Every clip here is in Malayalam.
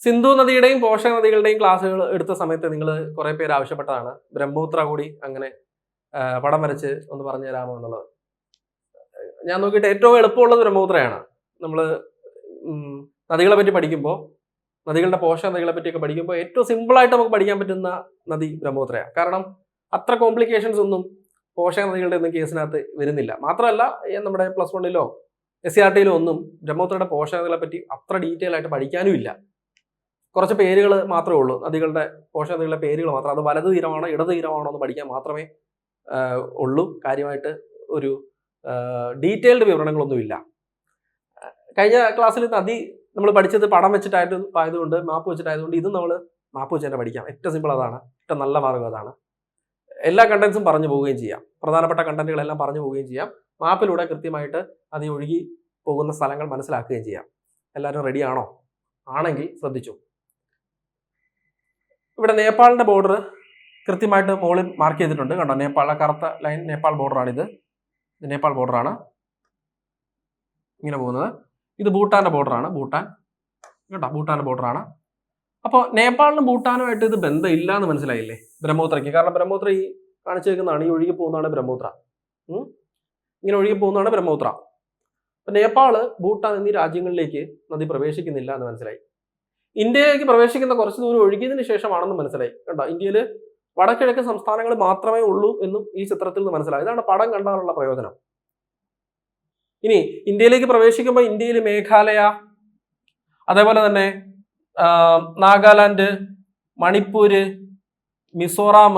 സിന്ധു നദിയുടെയും പോഷക നദികളുടെയും ക്ലാസ്സുകൾ എടുത്ത സമയത്ത് നിങ്ങൾ കുറെ പേര് ആവശ്യപ്പെട്ടതാണ് ബ്രഹ്മപുത്ര കൂടി അങ്ങനെ പടം വരച്ച് ഒന്ന് പറഞ്ഞു തരാമോ എന്നുള്ളത്. ഞാൻ നോക്കിയിട്ട് ഏറ്റവും എളുപ്പമുള്ളത് ബ്രഹ്മപുത്രയാണ്. നമ്മൾ നദികളെ പറ്റി പഠിക്കുമ്പോൾ, നദികളുടെ പോഷക നദികളെ പറ്റിയൊക്കെ പഠിക്കുമ്പോൾ ഏറ്റവും സിമ്പിളായിട്ട് നമുക്ക് പഠിക്കാൻ പറ്റുന്ന നദി ബ്രഹ്മപുത്രയാണ്. കാരണം അത്ര കോംപ്ലിക്കേഷൻസ് ഒന്നും പോഷക നദികളുടെ ഒന്നും കേസിനകത്ത് വരുന്നില്ല. മാത്രമല്ല നമ്മുടെ +1 SCRT ഒന്നും ബ്രഹ്മപുത്രയുടെ പോഷക നദികളെ പറ്റി അത്ര ഡീറ്റെയിൽ ആയിട്ട് പഠിക്കാനും ഇല്ല. കുറച്ച് പേരുകൾ മാത്രമേ ഉള്ളൂ, നദികളുടെ പോഷക നദികളുടെ പേരുകൾ മാത്രം. അത് വലത് തീരമാണോ ഇടത് തീരമാണോ എന്ന് പഠിക്കാൻ മാത്രമേ ഉള്ളൂ. കാര്യമായിട്ട് ഒരു ഡീറ്റെയിൽഡ് വിവരണങ്ങളൊന്നുമില്ല. കഴിഞ്ഞ ക്ലാസ്സിൽ നദി നമ്മൾ പഠിച്ചത് പടം വെച്ചിട്ടായതുകൊണ്ട്, മാപ്പ് വെച്ചിട്ടായതുകൊണ്ട് ഇത് നമ്മൾ മാപ്പ് വെച്ച് തന്നെ പഠിക്കാം. ഏറ്റവും സിമ്പിൾ അതാണ്, ഏറ്റവും നല്ല മാർഗം അതാണ്. എല്ലാ കണ്ടന്റ്സും പറഞ്ഞു പോവുകയും ചെയ്യാം, പ്രധാനപ്പെട്ട കണ്ടന്റുകളെല്ലാം പറഞ്ഞു പോവുകയും ചെയ്യാം. മാപ്പിലൂടെ കൃത്യമായിട്ട് നദി ഒഴുകി പോകുന്ന സ്ഥലങ്ങൾ മനസ്സിലാക്കുകയും ചെയ്യാം. എല്ലാവരും റെഡിയാണോ? ആണെങ്കിൽ ശ്രദ്ധിച്ചു. ഇവിടെ നേപ്പാളിന്റെ ബോർഡർ കൃത്യമായിട്ട് മുകളിൽ മാർക്ക് ചെയ്തിട്ടുണ്ട്. കണ്ടോ, നേപ്പാളിലെ കറുത്ത ലൈൻ നേപ്പാൾ ബോർഡറാണിത്. ഇത് നേപ്പാൾ ബോർഡറാണ് ഇങ്ങനെ പോകുന്നത്. ഇത് ഭൂട്ടാന്റെ ബോർഡറാണ്, ഭൂട്ടാൻ കേട്ടോ, ഭൂട്ടാന്റെ ബോർഡറാണ്. അപ്പോൾ നേപ്പാളിനും ഭൂട്ടാനുമായിട്ട് ഇത് ബന്ധമില്ല എന്ന് മനസ്സിലായില്ലേ ബ്രഹ്മപുത്രയ്ക്ക്? കാരണം ബ്രഹ്മപുത്ര ഈ കാണിച്ചു വെക്കുന്നതാണ്, ഈ ഒഴുകി പോകുന്നതാണ് ബ്രഹ്മപുത്ര. ഇങ്ങനെ ഒഴുകി പോകുന്നതാണ് ബ്രഹ്മപുത്ര. അപ്പൊ നേപ്പാള്, ഭൂട്ടാൻ എന്നീ രാജ്യങ്ങളിലേക്ക് നദി പ്രവേശിക്കുന്നില്ല എന്ന് മനസ്സിലായി. ഇന്ത്യയിലേക്ക് പ്രവേശിക്കുന്ന കുറച്ച് ദൂരം ഒഴുകിയതിന് ശേഷമാണെന്ന് മനസ്സിലായി. കണ്ടോ, ഇന്ത്യയിൽ വടക്കിഴക്കൻ സംസ്ഥാനങ്ങൾ മാത്രമേ ഉള്ളൂ എന്നും ഈ ചിത്രത്തിൽ നിന്ന് മനസ്സിലായി. ഇതാണ് പടം കണ്ടാലുള്ള പ്രയോജനം. ഇനി ഇന്ത്യയിലേക്ക് പ്രവേശിക്കുമ്പോൾ ഇന്ത്യയിൽ മേഘാലയ, അതേപോലെ തന്നെ നാഗാലാൻഡ്, മണിപ്പൂര്, മിസോറാം,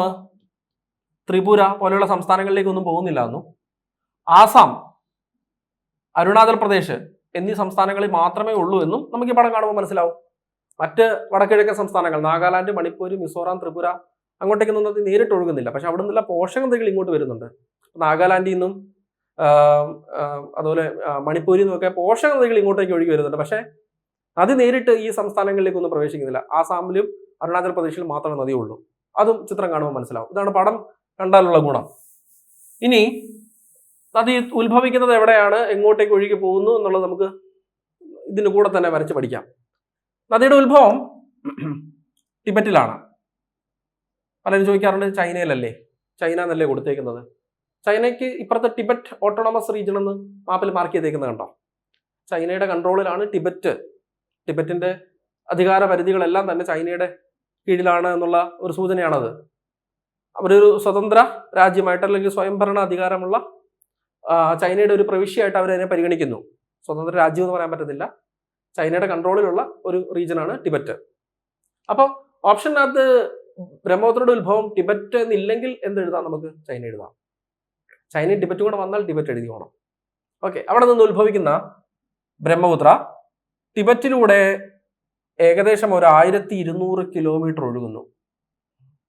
ത്രിപുര പോലെയുള്ള സംസ്ഥാനങ്ങളിലേക്കൊന്നും പോകുന്നില്ല എന്നും, ആസാം, അരുണാചൽ പ്രദേശ് എന്നീ സംസ്ഥാനങ്ങളിൽ മാത്രമേ ഉള്ളൂ എന്നും നമുക്ക് ഈ പടം കാണുമ്പോൾ മനസ്സിലാവും. മറ്റ് വടക്കിഴക്കൻ സംസ്ഥാനങ്ങൾ നാഗാലാൻഡ്, മണിപ്പൂര്, മിസോറാം, ത്രിപുര അങ്ങോട്ടേക്കൊന്നും നദി നേരിട്ട് ഒഴുകുന്നില്ല. പക്ഷെ അവിടെ നിന്നുള്ള പോഷക നദികൾ ഇങ്ങോട്ട് വരുന്നുണ്ട്. നാഗാലാൻഡിൽ നിന്നും അതുപോലെ മണിപ്പൂരിൽ നിന്നൊക്കെ പോഷക നദികൾ ഇങ്ങോട്ടേക്ക് ഒഴുകി വരുന്നുണ്ട്. പക്ഷെ നദി നേരിട്ട് ഈ സംസ്ഥാനങ്ങളിലേക്കൊന്നും പ്രവേശിക്കുന്നില്ല. ആസാമിലും അരുണാചൽ പ്രദേശിലും മാത്രമേ നദിയുള്ളൂ. അതും ചിത്രം കാണുമ്പോൾ മനസ്സിലാവും. ഇതാണ് പടം കണ്ടാലുള്ള ഗുണം. ഇനി നദി ഉത്ഭവിക്കുന്നത് എവിടെയാണ്, എങ്ങോട്ടേക്ക് ഒഴുകി പോകുന്നു എന്നുള്ളത് നമുക്ക് ഇതിന് കൂടെ തന്നെ വരച്ച് പഠിക്കാം. നദിയുടെ ഉത്ഭവം ടിബറ്റിലാണ്. പലരും ചോദിക്കാറുണ്ട് ചൈനയിലല്ലേ, ചൈന എന്നല്ലേ കൊടുത്തേക്കുന്നത്. ചൈനയ്ക്ക് ഇപ്പുറത്തെ ടിബറ്റ് ഓട്ടോണമസ് റീജിയൻ എന്ന് മാപ്പിൽ മാർക്ക് ചെയ്തേക്കുന്നത് കണ്ടോ. ചൈനയുടെ കൺട്രോളിലാണ് ടിബറ്റ്. ടിബറ്റിന്റെ അധികാര പരിധികളെല്ലാം തന്നെ ചൈനയുടെ കീഴിലാണ് എന്നുള്ള ഒരു സൂചനയാണത്. അവരൊരു സ്വതന്ത്ര രാജ്യമായിട്ട് അല്ലെങ്കിൽ സ്വയംഭരണ അധികാരമുള്ള ചൈനയുടെ ഒരു പ്രവിശ്യയായിട്ട് അവരതിനെ പരിഗണിക്കുന്നു. സ്വതന്ത്ര രാജ്യം എന്ന് പറയാൻ പറ്റത്തില്ല. ചൈനയുടെ കൺട്രോളിലുള്ള ഒരു റീജിയനാണ് ടിബറ്റ്. അപ്പം ഓപ്ഷനകത്ത് ബ്രഹ്മപുത്രയുടെ ഉത്ഭവം ടിബറ്റ് എന്നില്ലെങ്കിൽ എന്തെഴുതാം, നമുക്ക് ചൈന എഴുതാം. ചൈനയും ടിബറ്റും കൂടെ വന്നാൽ ടിബറ്റ് എഴുതി പോകണം. ഓക്കെ, അവിടെ നിന്ന് ഉത്ഭവിക്കുന്ന ബ്രഹ്മപുത്ര ടിബറ്റിലൂടെ ഏകദേശം ഒരു 1200 കിലോമീറ്റർ ഒഴുകുന്നു.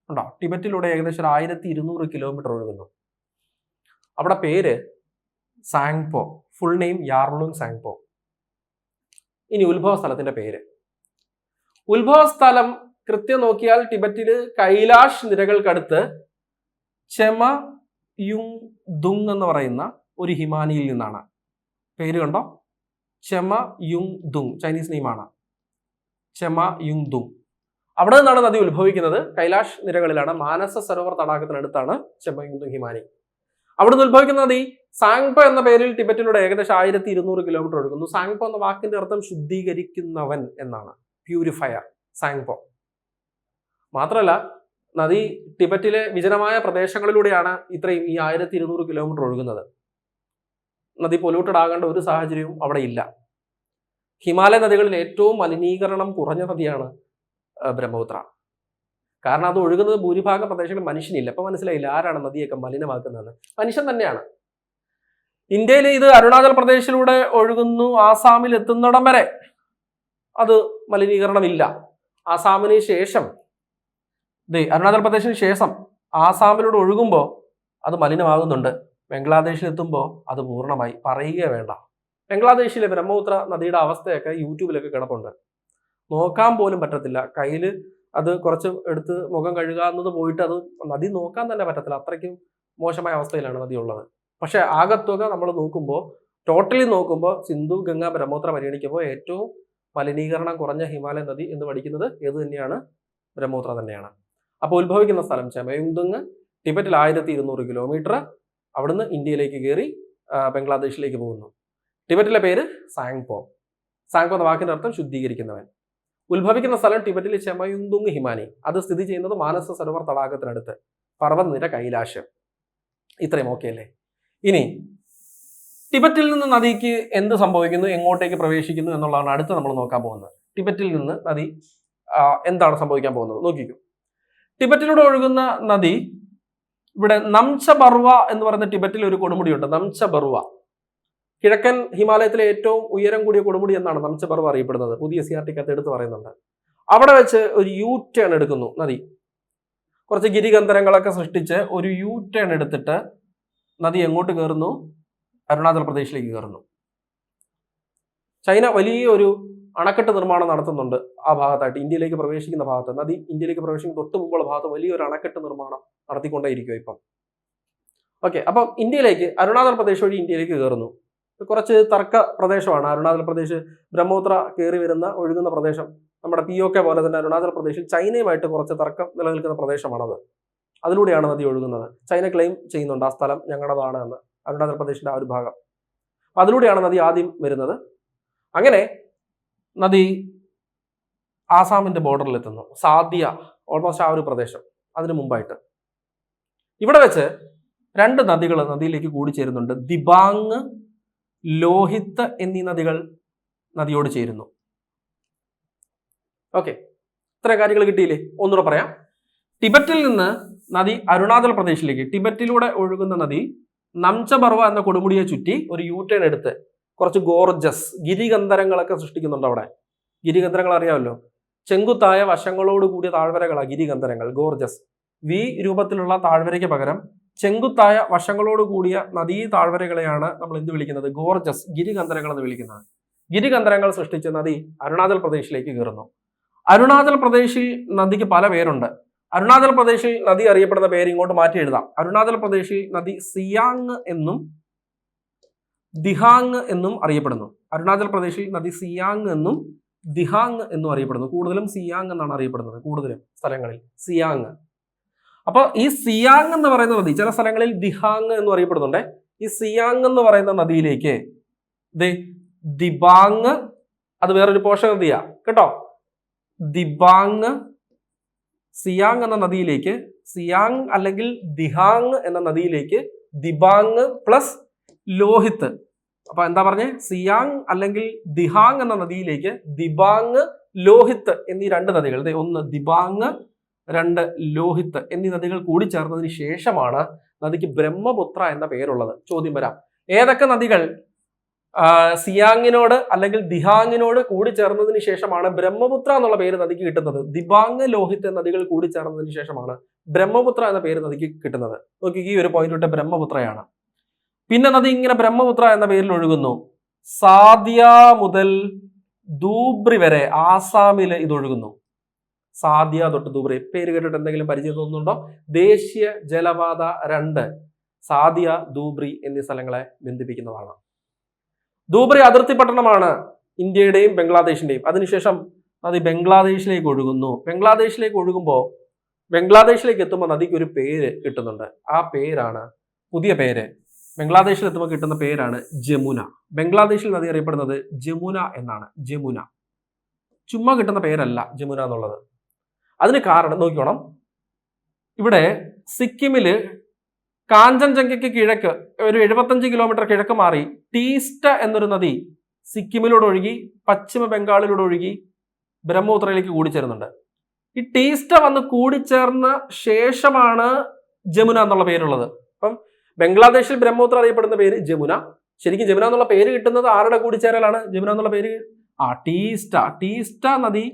ഉണ്ടോ, ടിബറ്റിലൂടെ ഏകദേശം 1200 കിലോമീറ്റർ ഒഴുകുന്നു. അവിടെ പേര് Tsangpo, full name Yarlung Tsangpo. ഇനി ഉത്ഭവ സ്ഥലത്തിന്റെ പേര്, ഉത്ഭവ സ്ഥലം കൃത്യം നോക്കിയാൽ ടിബറ്റില് കൈലാഷ് നിരകൾക്കടുത്ത് ചെമ യുങ് ദുങ് എന്ന് പറയുന്ന ഒരു ഹിമാനിയിൽ നിന്നാണ്. പേര് കണ്ടോ, ചെമ യുങ് ദുങ്, ചൈനീസ് നെയിമാണ് ചെമ യുങ് ദുങ്. അവിടെ നിന്നാണ് നദി ഉത്ഭവിക്കുന്നത്. കൈലാഷ് നിരകളിലാണ്, മാനസ സരോവർ തടാകത്തിനടുത്താണ് ചെമ യുങ് ദുങ് ഹിമാനി. അവിടുന്ന് ഉത്ഭവിക്കുന്ന നദി സാങ്പോ എന്ന പേരിൽ ടിബറ്റിലൂടെ ഏകദേശം 1200 കിലോമീറ്റർ ഒഴുകുന്നു. സാങ്പോ എന്ന വാക്കിന്റെ അർത്ഥം ശുദ്ധീകരിക്കുന്നവൻ എന്നാണ്, പ്യൂരിഫയർ, സാങ്പോ. മാത്രമല്ല നദി ടിബറ്റിലെ വിജനമായ പ്രദേശങ്ങളിലൂടെയാണ് ഇത്രയും ഈ 1200 കിലോമീറ്റർ ഒഴുകുന്നത്. നദി പൊല്യൂട്ടഡ് ആകേണ്ട ഒരു സാഹചര്യവും അവിടെ ഇല്ല. ഹിമാലയ നദികളിൽ ഏറ്റവും മലിനീകരണം കുറഞ്ഞ നദിയാണ് ബ്രഹ്മപുത്ര. കാരണം അത് ഒഴുകുന്നത് ഭൂരിഭാഗം പ്രദേശങ്ങളിൽ മനുഷ്യനില്ല. ഇപ്പൊ മനസ്സിലായില്ല ആരാണ് നദിയൊക്കെ മലിനമാക്കുന്നത്? മനുഷ്യൻ തന്നെയാണ്. ഇന്ത്യയിൽ ഇത് അരുണാചൽ പ്രദേശിലൂടെ ഒഴുകുന്നു, ആസാമിൽ എത്തുന്നിടം വരെ അത് മലിനീകരണമില്ല. ആസാമിന് ശേഷം അരുണാചൽ പ്രദേശിന് ശേഷം ആസാമിലൂടെ ഒഴുകുമ്പോൾ അത് മലിനമാകുന്നുണ്ട്. ബംഗ്ലാദേശിൽ എത്തുമ്പോൾ അത് പൂർണ്ണമായി പറയുകയേ വേണ്ട. ബംഗ്ലാദേശിലെ ബ്രഹ്മപുത്ര നദിയുടെ അവസ്ഥയൊക്കെ യൂട്യൂബിലൊക്കെ കിടപ്പുണ്ട്. നോക്കാൻ പോലും പറ്റത്തില്ല. കയ്യിൽ അത് കുറച്ച് എടുത്ത് മുഖം കഴുകാവുന്നത് പോയിട്ട് അത് നദി നോക്കാൻ തന്നെ പറ്റത്തില്ല. അത്രയ്ക്കും മോശമായ അവസ്ഥയിലാണ് നദി ഉള്ളത്. പക്ഷെ ആകത്തുക നമ്മൾ നോക്കുമ്പോൾ, ടോട്ടലി നോക്കുമ്പോൾ സിന്ധു, ഗംഗ, ബ്രഹ്മപുത്ര പരിഗണിക്കുമ്പോൾ ഏറ്റവും മലിനീകരണം കുറഞ്ഞ ഹിമാലയ നദി എന്ന് പഠിക്കുന്നത് ഏത് തന്നെയാണ്? ബ്രഹ്മപുത്ര തന്നെയാണ്. അപ്പോൾ ഉത്ഭവിക്കുന്ന സ്ഥലം ചെമയുങ്തുങ്, ടിബറ്റിൽ 1200 കിലോമീറ്റർ, അവിടുന്ന് ഇന്ത്യയിലേക്ക് കയറി ബംഗ്ലാദേശിലേക്ക് പോകുന്നു. ടിബറ്റിലെ പേര് സാങ്പോ. സാങ്പോ എന്ന വാക്കിന്റെ അർത്ഥം ശുദ്ധീകരിക്കുന്നവൻ. ഉത്ഭവിക്കുന്ന സ്ഥലം ടിബറ്റിലെ ചെമയുങ്തുങ് ഹിമാനി. അത് സ്ഥിതി ചെയ്യുന്നത് മാനസ സരോവർ തടാകത്തിനടുത്ത്, പർവ്വതനിര കൈലാശം. ഇത്രയും ഓക്കെ അല്ലേ? ഇനി ടിബറ്റിൽ നിന്ന് നദിക്ക് എന്ത് സംഭവിക്കുന്നു, എങ്ങോട്ടേക്ക് പ്രവേശിക്കുന്നു എന്നുള്ളതാണ് അടുത്ത് നമ്മൾ നോക്കാൻ പോകുന്നത്. ടിബറ്റിൽ നിന്ന് നദി എന്താണ് സംഭവിക്കാൻ പോകുന്നത് നോക്കിക്കൂ. ടിബറ്റിലൂടെ ഒഴുകുന്ന നദി ഇവിടെ നംച ബർവ എന്ന് പറയുന്ന ടിബറ്റിൽ ഒരു കൊടുമുടിയുണ്ട്, നംച ബർവ. കിഴക്കൻ ഹിമാലയത്തിലെ ഏറ്റവും ഉയരം കൂടിയ കൊടുമുടി എന്നാണ് നംച ബർവ അറിയപ്പെടുന്നത്. പുതിയ CRT-ക്കകത്ത് എടുത്ത് പറയുന്നുണ്ട്. അവിടെ വെച്ച് ഒരു U-ടേൺ എടുക്കുന്നു നദി. കുറച്ച് ഗിരികന്ധരങ്ങളൊക്കെ സൃഷ്ടിച്ച് ഒരു U-ടേൺ എടുത്തിട്ട് നദി എങ്ങോട്ട് കയറുന്നു? അരുണാചൽ പ്രദേശിലേക്ക് കയറുന്നു. ചൈന വലിയൊരു അണക്കെട്ട് നിർമ്മാണം നടത്തുന്നുണ്ട് ആ ഭാഗത്തായിട്ട്. ഇന്ത്യയിലേക്ക് പ്രവേശിക്കുന്ന ഭാഗത്ത്, നദി ഇന്ത്യയിലേക്ക് പ്രവേശിക്കുന്ന തൊട്ട് മുമ്പുള്ള ഭാഗത്ത് വലിയൊരു അണക്കെട്ട് നിർമ്മാണം നടത്തിക്കൊണ്ടേയിരിക്കും ഇപ്പം. ഓക്കെ, അപ്പം ഇന്ത്യയിലേക്ക് അരുണാചൽ പ്രദേശ് വഴി ഇന്ത്യയിലേക്ക് കയറുന്നു. കുറച്ച് തർക്ക പ്രദേശമാണ് അരുണാചൽ പ്രദേശ്. ബ്രഹ്മപുത്ര കയറി വരുന്ന ഒഴുകുന്ന പ്രദേശം നമ്മുടെ POK പോലെ തന്നെ അരുണാചൽ പ്രദേശിൽ ചൈനയുമായിട്ട് കുറച്ച് തർക്കം നിലനിൽക്കുന്ന പ്രദേശമാണത്. അതിലൂടെയാണ് നദി ഒഴുകുന്നത്. ചൈന ക്ലെയിം ചെയ്യുന്നുണ്ട് ആ സ്ഥലം ഞങ്ങളുടേതാണ് എന്ന്, അരുണാചൽ പ്രദേശിന്റെ ആ ഒരു ഭാഗം. അതിലൂടെയാണ് നദി ആദ്യം വരുന്നത്. അങ്ങനെ നദി ആസാമിന്റെ ബോർഡറിൽ എത്തുന്നു, സാദിയ, ഓൾമോസ്റ്റ് ആ ഒരു പ്രദേശം. അതിനു മുമ്പായിട്ട് ഇവിടെ വെച്ച് രണ്ട് നദികൾ നദിയിലേക്ക് കൂടിച്ചേരുന്നുണ്ട്. ദിബാങ്, ലോഹിത് എന്നീ നദികൾ നദിയോട് ചേരുന്നു. ഓക്കെ, ഇത്രയും കാര്യങ്ങൾ കിട്ടിയില്ലേ? ഒന്നുകൂടെ പറയാം. ടിബറ്റിൽ നിന്ന് നദി അരുണാചൽ പ്രദേശിലേക്ക്, ടിബറ്റിലൂടെ ഒഴുകുന്ന നദി നംച ബർവ എന്ന കൊടുമുടിയെ ചുറ്റി ഒരു U-ടേൺ എടുത്ത് കുറച്ച് ഗോർജസ് ഗിരികന്ധരങ്ങളൊക്കെ സൃഷ്ടിക്കുന്നുണ്ട് അവിടെ. ഗിരികന്ധരങ്ങൾ അറിയാമല്ലോ, ചെങ്കുത്തായ വശങ്ങളോട് കൂടിയ താഴ്വരകളാണ് ഗിരികന്ധരങ്ങൾ, ഗോർജസ്. V രൂപത്തിലുള്ള താഴ്വരയ്ക്ക് പകരം ചെങ്കുത്തായ വശങ്ങളോട് കൂടിയ നദീ താഴ്വരകളെയാണ് നമ്മൾ എന്ത് വിളിക്കുന്നത്? ഗോർജസ്, ഗിരികന്ധരങ്ങൾ എന്ന് വിളിക്കുന്നത്. ഗിരികന്ധരങ്ങൾ സൃഷ്ടിച്ച നദി അരുണാചൽ പ്രദേശിലേക്ക് കയറുന്നു. അരുണാചൽ പ്രദേശിൽ നദിക്ക് പല പേരുണ്ട്. അരുണാചൽ പ്രദേശിൽ നദി അറിയപ്പെടുന്ന പേര് ഇങ്ങോട്ട് മാറ്റി എഴുതാം. അരുണാചൽ പ്രദേശിൽ നദി സിയാങ് എന്നും ദിഹാങ് എന്നും അറിയപ്പെടുന്നു. അരുണാചൽ പ്രദേശിൽ നദി സിയാങ് എന്നും ദിഹാങ് എന്നും അറിയപ്പെടുന്നു. കൂടുതലും സിയാങ് എന്നാണ് അറിയപ്പെടുന്നത്, കൂടുതലും സ്ഥലങ്ങളിൽ സിയാങ്. അപ്പൊ ഈ സിയാങ് എന്ന് പറയുന്ന നദി ചില സ്ഥലങ്ങളിൽ ദിഹാങ് എന്ന് അറിയപ്പെടുന്നുണ്ട്. ഈ സിയാങ് എന്ന് പറയുന്ന നദിയിലേക്ക് ദിബാങ്, അത് വേറൊരു പോഷക നദിയാ കേട്ടോ, ദിബാങ്, സിയാങ് എന്ന നദിയിലേക്ക്, സിയാങ് അല്ലെങ്കിൽ ദിഹാങ് എന്ന നദിയിലേക്ക് ദിബാങ് പ്ലസ് ലോഹിത്. അപ്പൊ എന്താ പറഞ്ഞേ? സിയാങ് അല്ലെങ്കിൽ ദിഹാങ് എന്ന നദിയിലേക്ക് ദിബാങ്, ലോഹിത് എന്നീ രണ്ട് നദികൾ, ഒന്ന് ദിബാങ്, രണ്ട് ലോഹിത് എന്നീ നദികൾ കൂടി ചേർന്നതിന് ശേഷമാണ് നദിക്ക് ബ്രഹ്മപുത്ര എന്ന പേരുള്ളത്. ചോദ്യം വരാം, ഏതൊക്കെ നദികൾ സിയാങ്ങിനോട് അല്ലെങ്കിൽ ദിഹാങ്ങിനോട് കൂടി ചേർന്നതിന് ശേഷമാണ് ബ്രഹ്മപുത്ര എന്നുള്ള പേര് നദിക്ക് കിട്ടുന്നത്? ദിബാങ്, ലോഹിത് നദികൾ കൂടി ചേർന്നതിന് ശേഷമാണ് ബ്രഹ്മപുത്ര എന്ന പേര് നദിക്ക് കിട്ടുന്നത്. നോക്കി, ഈ ഒരു പോയിന്റ് തൊട്ട് ബ്രഹ്മപുത്രയാണ്. പിന്നെ നദി ഇങ്ങനെ ബ്രഹ്മപുത്ര എന്ന പേരിൽ ഒഴുകുന്നു. സാദിയ മുതൽ ധൂബ്രി വരെ ആസാമിൽ ഇത് ഒഴുകുന്നു. സാദിയ തൊട്ട് ധൂബ്രി, പേര് കേട്ടിട്ട് എന്തെങ്കിലും പരിചയം തോന്നുന്നുണ്ടോ? ദേശീയ ജലപാത 2 സാദിയ, ധൂബ്രി എന്നീ സ്ഥലങ്ങളെ ബന്ധിപ്പിക്കുന്നതാണ്. ധൂബ്രി അതിർത്തി പട്ടണമാണ് ഇന്ത്യയുടെയും ബംഗ്ലാദേശിന്റെയും. അതിനുശേഷം നദി ബംഗ്ലാദേശിലേക്ക് ഒഴുകുന്നു. ബംഗ്ലാദേശിലേക്ക് ഒഴുകുമ്പോൾ ബംഗ്ലാദേശിലേക്ക് എത്തുമ്പോൾ നദിക്ക് ഒരു പേര് കിട്ടുന്നുണ്ട്. ആ പേരാണ്, പുതിയ പേര് ബംഗ്ലാദേശിൽ എത്തുമ്പോൾ കിട്ടുന്ന പേരാണ് ജമുന. ബംഗ്ലാദേശിൽ നദി അറിയപ്പെടുന്നത് ജമുന എന്നാണ്. ജമുന ചുമ്മാ കിട്ടുന്ന പേരല്ല ജമുന എന്നുള്ളത്. അതിന് കാരണം നോക്കിക്കോണം. ഇവിടെ സിക്കിമില് കാഞ്ചൻജംഗയ്ക്ക് കിഴക്ക് ഒരു 75 കിലോമീറ്റർ കിഴക്ക് മാറി ടീസ്റ്റ എന്നൊരു നദി സിക്കിമിലൂടെ ഒഴുകി പശ്ചിമ ബംഗാളിലൂടെ ഒഴുകി ബ്രഹ്മപുത്രയിലേക്ക് കൂടിച്ചേരുന്നുണ്ട്. ഈ ടീസ്റ്റ വന്ന് കൂടിച്ചേർന്ന ശേഷമാണ് ജമുന എന്നുള്ള പേരുള്ളത്. അപ്പം ബംഗ്ലാദേശിൽ ബ്രഹ്മപുത്ര അറിയപ്പെടുന്ന പേര് ജമുന. ശരിക്കും ജമുന എന്നുള്ള പേര് കിട്ടുന്നത് ആരുടെ കൂടിച്ചേരലാണ്? ജമുന എന്നുള്ള പേര് ടീസ്റ്റ നദി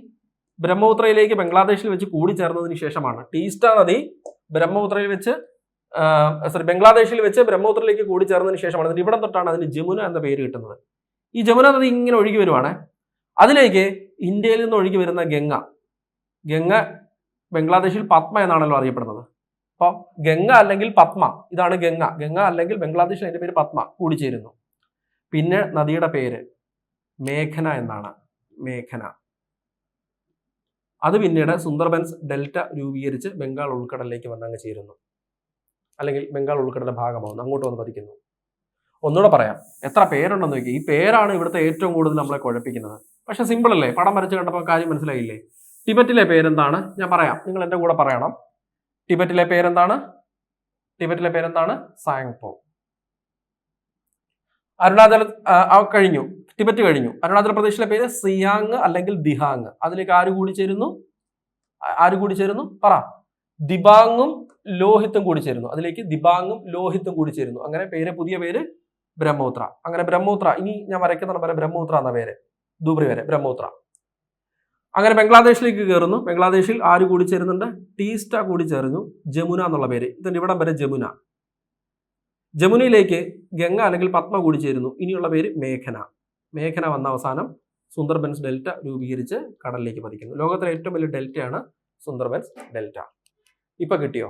ബ്രഹ്മപുത്രയിലേക്ക് ബംഗ്ലാദേശിൽ വെച്ച് കൂടിച്ചേർന്നതിന് ശേഷമാണ്. ടീസ്റ്റ നദി ബ്രഹ്മപുത്രയിൽ വെച്ച് ബംഗ്ലാദേശിൽ വെച്ച് ബ്രഹ്മപുത്രയിലേക്ക് കൂടിച്ചേർന്നതിന് ശേഷമാണ്. എന്നിട്ട് ഇവിടെ തൊട്ടാണ് അതിന് ജമുന എന്ന പേര് കിട്ടുന്നത്. ഈ ജമുന നദി ഇങ്ങനെ ഒഴുകി വരുവാണ്. അതിലേക്ക് ഇന്ത്യയിൽ നിന്ന് ഒഴുകി വരുന്ന ഗംഗ ബംഗ്ലാദേശിൽ പത്മ എന്നാണല്ലോ അറിയപ്പെടുന്നത്. അപ്പോൾ ഗംഗ അല്ലെങ്കിൽ പത്മ, ഇതാണ് ഗംഗ അല്ലെങ്കിൽ ബംഗ്ലാദേശിൽ അതിന്റെ പേര് പത്മ കൂടിച്ചേരുന്നു. പിന്നെ നദിയുടെ പേര് മേഘന എന്നാണ്. മേഘന. അത് പിന്നീട് സുന്ദർബൻസ് ഡെൽറ്റ രൂപീകരിച്ച് ബംഗാൾ ഉൾക്കടലിലേക്ക് വന്നങ്ങ് ചേരുന്നു, അല്ലെങ്കിൽ ബംഗാൾ ഉൾക്കടലിന്റെ ഭാഗമാവുന്നു, അങ്ങോട്ട് വന്ന് പതിക്കുന്നു. ഒന്നുകൂടെ പറയാം, എത്ര പേരുണ്ടെന്ന് നോക്കി. ഈ പേരാണ് ഇവിടുത്തെ ഏറ്റവും കൂടുതൽ നമ്മളെ കുഴപ്പിക്കുന്നത്. പക്ഷെ സിമ്പിൾ അല്ലേ, പടം വരച്ച് കണ്ടപ്പോൾ കാര്യം മനസ്സിലായില്ലേ? ടിബറ്റിലെ പേരെന്താണ്? ഞാൻ പറയാം, നിങ്ങൾ എൻ്റെ കൂടെ പറയണം. ടിബറ്റിലെ പേരെന്താണ്? സാങ്പോ. അരുണാചൽ കഴിഞ്ഞു, ടിബറ്റ് കഴിഞ്ഞു. അരുണാചൽ പ്രദേശിലെ പേര് സിയാങ് അല്ലെങ്കിൽ ദിഹാങ്. അതിലേക്ക് ആര് കൂടി ചേരുന്നു? പറ. ദിബാങ്ങും ലോഹിത്തും കൂടി ചേരുന്നു. അതിലേക്ക് ദിബാങ്ങും ലോഹിത്തും കൂടി ചേരുന്നു. അങ്ങനെ പുതിയ പേര് ബ്രഹ്മപുത്ര. അങ്ങനെ ബ്രഹ്മപുത്ര, ഇനി ഞാൻ വരയ്ക്കുന്ന പോലെ ബ്രഹ്മപുത്ര എന്ന പേര്, ധൂബ്രി വരെ ബ്രഹ്മപുത്ര. അങ്ങനെ ബംഗ്ലാദേശിലേക്ക് കയറുന്നു. ബംഗ്ലാദേശിൽ ആര് കൂടി ചേരുന്നുണ്ട്? ടീസ്റ്റ കൂടി ചേർന്നു. ജമുന എന്നുള്ള പേര്. ഇതിന്റെ ഇവിടം വരെ ജമുന. ജമുനയിലേക്ക് ഗംഗ അല്ലെങ്കിൽ പത്മ കൂടി ചേരുന്നു. ഇനിയുള്ള പേര് മേഘന വന്ന അവസാനം സുന്ദർബൻസ് ഡെൽറ്റ രൂപീകരിച്ച് കടലിലേക്ക് പതിക്കുന്നു. ലോകത്തിലെ ഏറ്റവും വലിയ ഡെൽറ്റയാണ് സുന്ദർബൻസ് ഡെൽറ്റ. ഇപ്പൊ കിട്ടിയോ?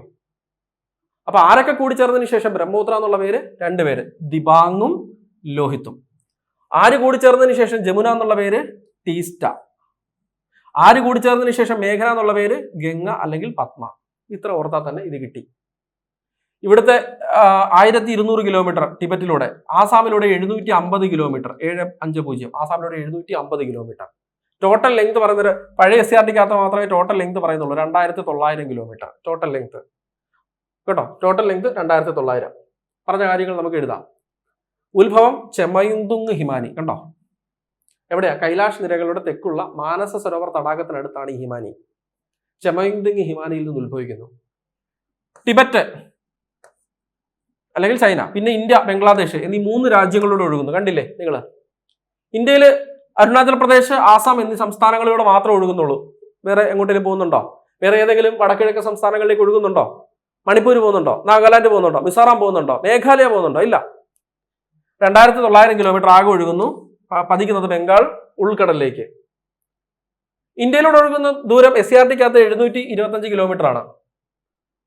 അപ്പൊ ആരൊക്കെ കൂടി ചേർന്നതിന് ശേഷം ബ്രഹ്മപുത്ര എന്നുള്ള പേര്? 2 പേര്, ദിബാങ്ങും ലോഹിത്തും. ആര് കൂടി ചേർന്നതിന് ശേഷം ജമുന എന്നുള്ള പേര്? ടീസ്റ്റ. ആര് കൂടി ചേർന്നതിന് ശേഷം മേഘന എന്നുള്ള പേര്? ഗംഗ അല്ലെങ്കിൽ പത്മ. ഇത്ര ഓർത്താൽ തന്നെ ഇത് കിട്ടി. ഇവിടുത്തെ 1200 കിലോമീറ്റർ ടിബറ്റിലൂടെ, ആസാമിലൂടെ 750 കിലോമീറ്റർ, 750, ആസാമിലൂടെ 750 കിലോമീറ്റർ. ടോട്ടൽ ലെങ്ത് പറയുന്നത് പഴയ SRTക്കകത്ത് മാത്രമേ ടോട്ടൽ ലെങ്ത് പറയുന്നുള്ളൂ, 2900 കിലോമീറ്റർ ടോട്ടൽ ലെങ്ത് കേട്ടോ. Total length 2900. പറഞ്ഞ കാര്യങ്ങൾ നമുക്ക് എഴുതാം. ഉത്ഭവം ചെമയുന്തുങ് ഹിമാനി. കണ്ടോ എവിടെയാ? കൈലാഷ് നിരകളുടെ തെക്കുള്ള മാനസ സരോവർ തടാകത്തിനടുത്താണ് ഈ ഹിമാനി. ചെമയുന്തുങ് ഹിമാനിയിൽ നിന്ന് ഉത്ഭവിക്കുന്നു. ടിബറ്റ് അല്ലെങ്കിൽ ചൈന, പിന്നെ ഇന്ത്യ, ബംഗ്ലാദേശ് എന്നീ 3 രാജ്യങ്ങളിലൂടെ ഒഴുകുന്നു. കണ്ടില്ലേ നിങ്ങൾ? ഇന്ത്യയിൽ അരുണാചൽ പ്രദേശ്, ആസാം എന്നീ സംസ്ഥാനങ്ങളിലൂടെ മാത്രമേ ഒഴുകുന്നുള്ളൂ. വേറെ എങ്ങോട്ടേലും പോകുന്നുണ്ടോ? വേറെ ഏതെങ്കിലും വടക്കിഴക്ക് സംസ്ഥാനങ്ങളിലേക്ക് ഒഴുകുന്നുണ്ടോ? മണിപ്പൂർ പോകുന്നുണ്ടോ? നാഗാലാൻഡ് പോകുന്നുണ്ടോ? മിസോറാം പോകുന്നുണ്ടോ? മേഘാലയ പോകുന്നുണ്ടോ? ഇല്ല. 2900 കിലോമീറ്റർ ആകെ ഒഴുകുന്നു, പതിക്കുന്നത് ബംഗാൾ ഉൾക്കടലിലേക്ക്. ഇന്ത്യയിലൂടെ ഒഴുകുന്ന ദൂരം SRTക്കകത്ത് 725 കിലോമീറ്റർ ആണ്.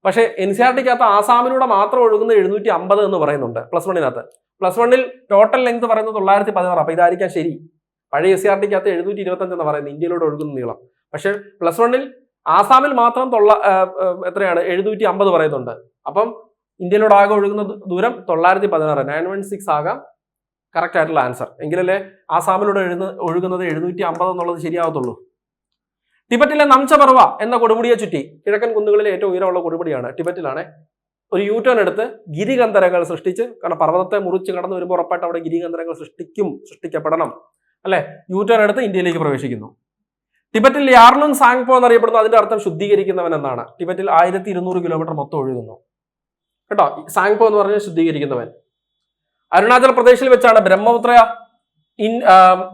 പക്ഷേ NCERTക്കകത്ത് ആസാമിലൂടെ മാത്രം ഒഴുകുന്ന 750 എന്ന് പറയുന്നുണ്ട് പ്ലസ് 1-നകത്ത്. പ്ലസ് 1-ൽ ടോട്ടൽ ലെങ്ത് പറയുന്നത് 916. അപ്പൊ ഇതായിരിക്കാം ശരി. പഴയ SRTക്കകത്ത് 725 എന്ന് പറയുന്നത് ഇന്ത്യയിലൂടെ ഒഴുകുന്ന നീളം. പക്ഷെ പ്ലസ് 1-ൽ ആസാമിൽ മാത്രം എത്രയാണ്? 750 പറയുന്നുണ്ട്. അപ്പം ഇന്ത്യയിലൂടെ ആകെ ഒഴുകുന്ന ദൂരം 916, 916 ആകാം കറക്റ്റ് ആയിട്ടുള്ള ആൻസർ. എങ്കിലല്ലേ ആസാമിലൂടെ ഒഴുകുന്നത് 750 എന്നുള്ളത് ശരിയാവത്തുള്ളൂ. ടിബറ്റിലെ നംചപർവ എന്ന കൊടുമുടിയെ ചുറ്റി, കിഴക്കൻ കുന്നുകളിലെ ഏറ്റവും ഉയരമുള്ള കൊടുമുടിയാണ്, ടിബറ്റിലാണ്. ഒരു യൂട്ടേൺ എടുത്ത് ഗിരികന്ധരങ്ങൾ സൃഷ്ടിച്ച്, കാരണം പർവ്വതത്തെ മുറിച്ച് കടന്നു വരുമ്പോൾ ഉറപ്പായിട്ട് അവിടെ ഗിരികന്ധരങ്ങൾ സൃഷ്ടിക്കപ്പെടണം അല്ലെ? യൂട്ടേൺ എടുത്ത് ഇന്ത്യയിലേക്ക് പ്രവേശിക്കുന്നു. ടിബറ്റിൽ യാർലുങ് സാങ്പോ എന്നറിയപ്പെടുന്നു. അതിന്റെ അർത്ഥം ശുദ്ധീകരിക്കുന്നവൻ എന്നാണ്. ടിബറ്റിൽ 1200 കിലോമീറ്റർ മൊത്തം ഒഴുകുന്നു കേട്ടോ. സാങ്പോ എന്ന് പറഞ്ഞാൽ ശുദ്ധീകരിക്കുന്നവൻ. അരുണാചൽ പ്രദേശിൽ വെച്ചാണ് ബ്രഹ്മപുത്ര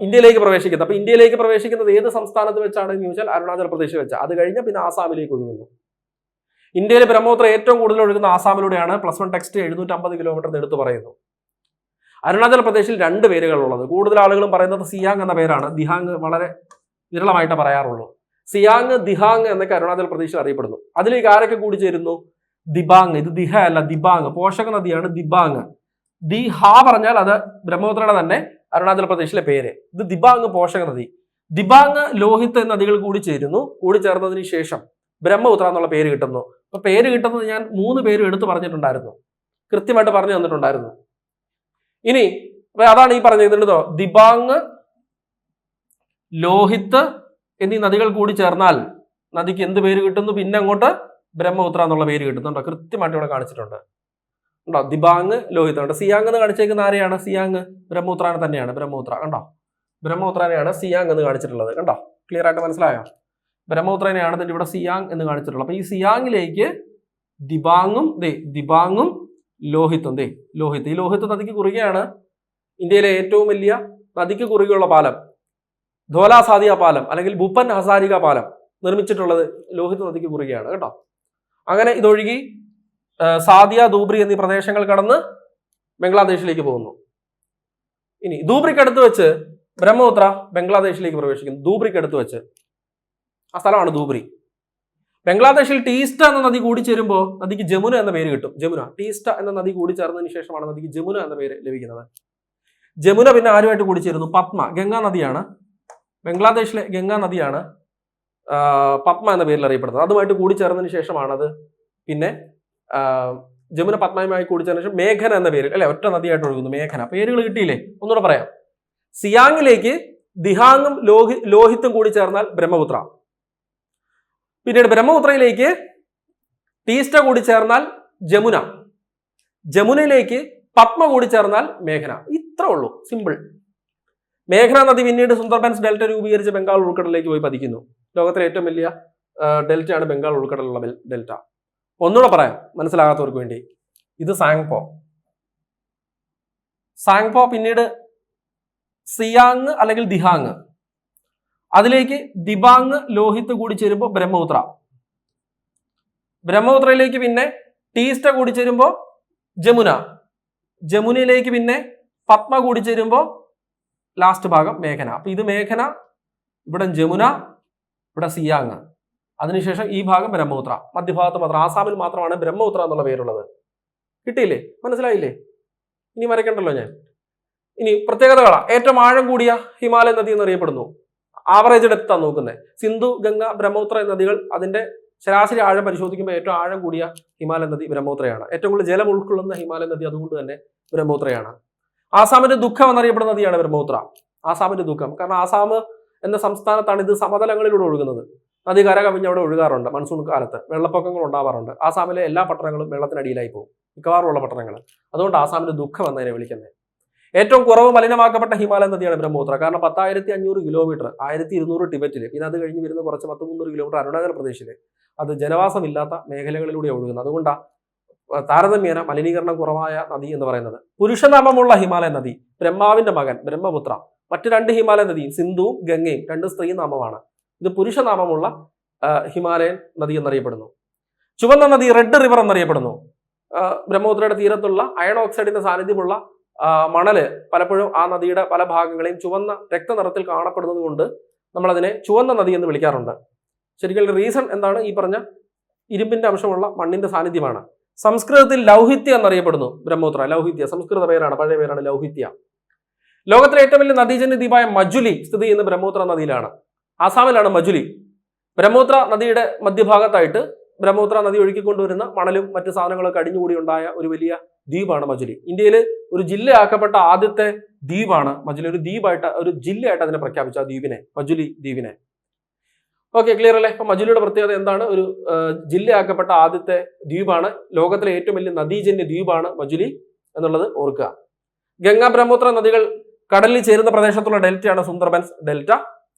ഇന്ത്യയിലേക്ക് പ്രവേശിക്കുന്നത്. അപ്പൊ ഇന്ത്യയിലേക്ക് പ്രവേശിക്കുന്നത് ഏത് സംസ്ഥാനത്ത് വെച്ചാണ് എന്ന് ചോദിച്ചാൽ അരുണാചൽ പ്രദേശിൽ വെച്ച്. അത് കഴിഞ്ഞ് പിന്നെ ആസാമിലേക്ക് ഒഴുകുന്നു. ഇന്ത്യയിൽ ബ്രഹ്മപുത്ര ഏറ്റവും കൂടുതൽ ഒഴുകുന്ന ആസാമിലൂടെയാണ്. പ്ലസ് 1 ടെക്സ്റ്റ് 750 കിലോമീറ്റർ എടുത്ത് പറയുന്നു. അരുണാചൽ പ്രദേശിൽ 2 പേരുകളുള്ളത്. കൂടുതൽ ആളുകളും പറയുന്നത് സിയാങ് എന്ന പേരാണ്. ദിഹാങ് വളരെ വിരളമായിട്ട് പറയാറുള്ളൂ. സിയാങ്, ദിഹാങ് എന്നൊക്കെ അരുണാചൽ പ്രദേശിൽ അറിയപ്പെടുന്നു. അതിലേക്ക് ആരൊക്കെ കൂടി ചേരുന്നു? ദിബാങ്. ഇത് ദിഹ അല്ല, ദിബാങ്. പോഷക നദിയാണ് ദിബാങ്. ദിഹ പറഞ്ഞാൽ അത് ബ്രഹ്മപുത്രയുടെ തന്നെ അരുണാചൽ പ്രദേശിലെ പേര്. ഇത് ദിബാങ് പോഷക നദി. ദിബാങ്, ലോഹിത് നദികൾ കൂടി ചേരുന്നു. കൂടി ചേർന്നതിന് ശേഷം ബ്രഹ്മപുത്ര എന്നുള്ള പേര് കിട്ടുന്നു. അപ്പൊ പേര് കിട്ടുന്നത് ഞാൻ 3 പേരും എടുത്തു പറഞ്ഞിട്ടുണ്ടായിരുന്നു, കൃത്യമായിട്ട് പറഞ്ഞു തന്നിട്ടുണ്ടായിരുന്നു. ഇനി അതാണ് ഈ പറഞ്ഞിട്ടുണ്ടോ, ദിബാങ്, ലോഹിത് എന്നീ നദികൾ കൂടി ചേർന്നാൽ നദിക്ക് എന്ത് പേര് കിട്ടുന്നു? പിന്നെ അങ്ങോട്ട് ബ്രഹ്മപുത്ര എന്നുള്ള പേര് കിട്ടുന്നുണ്ടോ? കൃത്യമായിട്ട് ഇവിടെ കാണിച്ചിട്ടുണ്ട് ഉണ്ടോ? ദിബാങ്, ലോഹിത്. കണ്ടോ? സിയാങ് എന്ന് കാണിച്ചേക്കുന്ന ആരെയാണ്? സിയാങ് ബ്രഹ്മപുത്രനെ തന്നെയാണ്. ബ്രഹ്മപുത്ര കണ്ടോ? ബ്രഹ്മപുത്രനെയാണ് സിയാങ് എന്ന് കാണിച്ചിട്ടുള്ളത്. കണ്ടോ? ക്ലിയർ ആയിട്ട് മനസ്സിലായോ? ബ്രഹ്മപുത്രനെയാണ് ഇതിന്റെ ഇവിടെ സിയാങ് എന്ന് കാണിച്ചിട്ടുള്ളത്. അപ്പൊ ഈ സിയാങ്ങിലേക്ക് ദിബാങ്ങും ലോഹിത്തും ലോഹിത്ത്. ഈ ലോഹിത്ത് നദിക്ക് കുറുകെയാണ് ഇന്ത്യയിലെ ഏറ്റവും വലിയ നദിക്ക് കുറുകെയുള്ള പാലം, ധോല സാദിയ പാലം അല്ലെങ്കിൽ ഭൂപ്പൻ ഹസാരിക പാലം നിർമ്മിച്ചിട്ടുള്ളത് ലോഹിത് നദിക്ക് കുറുകെയാണ് കേട്ടോ. അങ്ങനെ ഇതൊഴുകി സാദിയ, ധൂബ്രി എന്നീ പ്രദേശങ്ങൾ കടന്ന് ബംഗ്ലാദേശിലേക്ക് പോകുന്നു. ഇനി ധൂബ്രിക്കടുത്ത് വെച്ച് ബ്രഹ്മപുത്ര ബംഗ്ലാദേശിലേക്ക് പ്രവേശിക്കുന്നു. ധൂബ്രിക്കടുത്ത് വെച്ച് ആ സ്ഥലമാണ് ധൂബ്രി. ബംഗ്ലാദേശിൽ ടീസ്റ്റ എന്ന നദി കൂടി ചേരുമ്പോൾ നദിക്ക് ജമുന എന്ന പേര് കിട്ടും. ജമുന, ടീസ്റ്റ എന്ന നദി കൂടി ചേർന്നതിന് ശേഷമാണ് നദിക്ക് ജമുന എന്ന പേര് ലഭിക്കുന്നത്. ജമുന പിന്നെ ആരുമായിട്ട് കൂടി ചേരുന്നു? പത്മ, ഗംഗാ നദിയാണ്. ബംഗ്ലാദേശിലെ ഗംഗാ നദിയാണ് പത്മ എന്ന പേരിൽ അറിയപ്പെടുന്നത്. അതുമായിട്ട് കൂടിച്ചേർന്നതിന് ശേഷമാണ് അത് പിന്നെ ജമുന പത്മയുമായി കൂടിച്ചേർന്ന ശേഷം മേഘന എന്ന പേരിൽ അല്ലെ ഒറ്റ നദിയായിട്ട് ഒഴുകുന്നു. മേഘന. പേരുകൾ കിട്ടിയില്ലേ? ഒന്നുകൂടെ പറയാം. സിയാങ്ങിലേക്ക് ദിഹാങ്ങും ലോഹിത്തും കൂടി ചേർന്നാൽ ബ്രഹ്മപുത്ര. പിന്നീട് ബ്രഹ്മപുത്രയിലേക്ക് ടീസ്റ്റ കൂടി ചേർന്നാൽ ജമുന. ജമുനയിലേക്ക് പത്മ കൂടി ചേർന്നാൽ മേഘന. ഇത്ര ഉള്ളൂ, സിമ്പിൾ. മേഘന നദി പിന്നീട് സുന്ദർബൻസ് ഡെൽറ്റ രൂപീകരിച്ച് ബംഗാൾ ഉൾക്കടലിലേക്ക് പോയി പതിക്കുന്നു. ലോകത്തിലെ ഏറ്റവും വലിയ ഡെൽറ്റയാണ് ബംഗാൾ ഉൾക്കടലിലുള്ള ഡെൽറ്റ. ഒന്നുകൂടെ പറയാം മനസ്സിലാകാത്തവർക്ക് വേണ്ടി. ഇത് സാങ്പോ. സാങ്പോ പിന്നീട് സിയാങ് അല്ലെങ്കിൽ ദിഹാങ്, അതിലേക്ക് ദിബാങ് ലോഹിത്ത് കൂടി ചേരുമ്പോൾ ബ്രഹ്മപുത്ര. ബ്രഹ്മപുത്രയിലേക്ക് പിന്നെ ടീസ്റ്റ കൂടി ചേരുമ്പോൾ ജമുന. ജമുനയിലേക്ക് പിന്നെ പത്മ കൂടി ചേരുമ്പോൾ ലാസ്റ്റ് ഭാഗം മേഘന. അപ്പൊ ഇത് മേഘന, ഇവിടെ ജമുന, ഇവിടെ സിയാങ്, അതിനുശേഷം ഈ ഭാഗം ബ്രഹ്മപുത്ര. മധ്യഭാഗത്ത് മാത്രം, ആസാമിൽ മാത്രമാണ് ബ്രഹ്മപുത്ര എന്നുള്ള പേരുള്ളത്. കിട്ടിയില്ലേ? മനസ്സിലായില്ലേ? ഇനി വരയ്ക്കണ്ടല്ലോ ഞാൻ. ഇനി പ്രത്യേകതകളാ. ഏറ്റവും ആഴം കൂടിയ ഹിമാലയൻ നദി എന്നറിയപ്പെടുന്നു. ആവറേജ് ഡെപ്താണ് നോക്കുന്നത്. സിന്ധു, ഗംഗ, ബ്രഹ്മപുത്ര നദികൾ അതിന്റെ ശരാശരി ആഴം പരിശോധിക്കുമ്പോൾ ഏറ്റവും ആഴം കൂടിയ ഹിമാലയൻ നദി ബ്രഹ്മപുത്രയാണ്. ഏറ്റവും കൂടുതൽ ജലം ഉൾക്കൊള്ളുന്ന ഹിമാലയൻ നദി അതുകൊണ്ട് തന്നെ ബ്രഹ്മപുത്രയാണ്. ആസാമിന്റെ ദുഃഖം എന്നറിയപ്പെടുന്ന നദിയാണ് ബ്രഹ്മപുത്ര. ആസാമിന്റെ ദുഃഖം, കാരണം ആസാം എന്ന സംസ്ഥാനത്താണ് ഇത് സമതലങ്ങളിലൂടെ ഒഴുകുന്നത്. നദി കര കവിഞ്ഞ് അവിടെ ഒഴുകാറുണ്ട്. മൺസൂൺ കാലത്ത് വെള്ളപ്പൊക്കങ്ങൾ ഉണ്ടാവാറുണ്ട്. ആസാമിലെ എല്ലാ പട്ടണങ്ങളും വെള്ളത്തിനടിയിലായി പോകും, മിക്കവാറും ഉള്ള പട്ടണങ്ങൾ. അതുകൊണ്ട് ആസാമിന്റെ ദുഃഖം എന്നതിനെ വിളിക്കുന്നത്. ഏറ്റവും കുറവ് മലിനമാക്കപ്പെട്ട ഹിമാലയൻ നദിയാണ് ബ്രഹ്മപുത്ര. കാരണം 10,500 കിലോമീറ്റർ, 1,200 ടിബറ്റില്, പിന്നെ അത് കഴിഞ്ഞ് വരുന്ന കുറച്ച് 100-300 കിലോമീറ്റർ അരുണാചൽ പ്രദേശില്. അത് ജനവാസമില്ലാത്ത മേഖലകളിലൂടെ ഒഴുകുന്നത്. അതുകൊണ്ടാണ് താരതമ്യേന മലിനീകരണം കുറവായ നദി എന്ന് പറയുന്നത്. പുരുഷനാമമുള്ള ഹിമാലയൻ നദി ബ്രഹ്മാവിന്റെ മകൻ ബ്രഹ്മപുത്ര. മറ്റ് 2 ഹിമാലയൻ നദിയും സിന്ധുവും ഗംഗയും 2 സ്ത്രീനാമമാണ്. ഇത് പുരുഷനാമമുള്ള ഹിമാലയൻ നദി എന്നറിയപ്പെടുന്നു. ചുവന്ന നദി റെഡ് റിവർ എന്നറിയപ്പെടുന്നു. ബ്രഹ്മപുത്രയുടെ തീരത്തുള്ള അയൺ ഓക്സൈഡിന്റെ സാന്നിധ്യമുള്ള മണല് പലപ്പോഴും ആ നദിയുടെ പല ഭാഗങ്ങളെയും ചുവന്ന രക്തനിറത്തിൽ കാണപ്പെടുന്നത് കൊണ്ട് നമ്മൾ അതിനെ ചുവന്ന നദി എന്ന് വിളിക്കാറുണ്ട്. ശരിക്കും റീസൺ എന്താണ്? ഈ പറഞ്ഞ ഇരുമ്പിന്റെ അംശമുള്ള മണ്ണിന്റെ സാന്നിധ്യമാണ്. സംസ്കൃതത്തിൽ ലൗഹിത്യ എന്നറിയപ്പെടുന്നു ബ്രഹ്മപുത്ര. ലൗഹിത്യ സംസ്കൃത പേരാണ്, പഴയ പേരാണ് ലൗഹിത്യ. ലോകത്തിലെ ഏറ്റവും വലിയ നദീജന്യ ദ്വീപായ മജുലി സ്ഥിതി ചെയ്യുന്ന ബ്രഹ്മപുത്ര നദിയിലാണ്. ആസാമിലാണ് മജുലി. ബ്രഹ്മപുത്ര നദിയുടെ മധ്യഭാഗത്തായിട്ട് ബ്രഹ്മപുത്ര നദി ഒഴുക്കിക്കൊണ്ടുവരുന്ന മണലും മറ്റു സാധനങ്ങളൊക്കെ അടിഞ്ഞുകൂടി ഉണ്ടായ ഒരു വലിയ ദ്വീപാണ് മജുലി. ഇന്ത്യയിൽ ഒരു ജില്ലയാക്കപ്പെട്ട ആദ്യത്തെ ദ്വീപാണ് മജുലി. ഒരു ദ്വീപായിട്ട്, ഒരു ജില്ലയായിട്ട് അതിനെ പ്രഖ്യാപിച്ച ആ ദ്വീപിനെ, മജുലി ദ്വീപിനെ. ഓക്കെ, ക്ലിയർ അല്ലേ? അപ്പൊ മജുലിയുടെ പ്രത്യേകത എന്താണ്? ഒരു ജില്ലയാക്കപ്പെട്ട ആദ്യത്തെ ദ്വീപാണ്. ലോകത്തിലെ ഏറ്റവും വലിയ നദീജന്യ ദ്വീപാണ് മജുലി എന്നുള്ളത് ഓർക്കുക. ഗംഗ, ബ്രഹ്മപുത്ര നദികൾ കടലിൽ ചേരുന്ന പ്രദേശത്തുള്ള ഡെൽറ്റയാണ് സുന്ദർബൻസ് ഡെൽറ്റ.